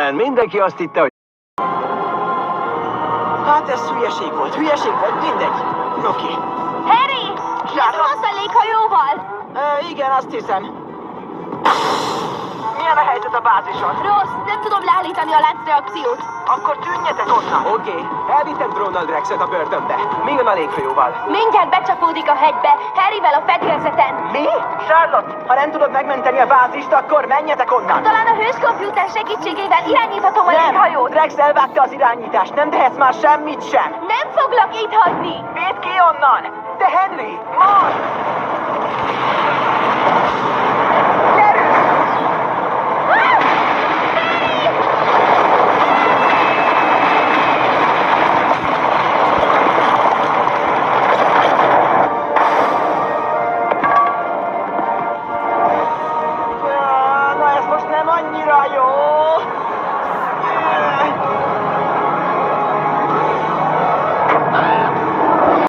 Rendben, mindenki azt hitte, hogy... Hát ez hülyeség volt, mindegy. Oké. Harry! Indulsz a léghajóval? Igen, azt hiszem. Milyen a helyzet a bázison? Rossz, nem tudom leállítani a láncreakciót. Akkor tűnjetek onnan. Oké, elvittem Ronald Rexet a börtönbe. Mi van a léghajóval? Mindjárt becsapódik a hegybe, Harryvel a fedélzeten. Mi? Charlotte, ha nem tudod megmenteni a bázist, akkor menjetek onnan. Talán a hőskomputer segítségével irányíthatom a léghajót. Rex elvágta az irányítást, nem tehetsz már semmit sem. Nem foglak itt hagyni. Védd ki onnan! De Henry, most! Na ez most nem annyira jó!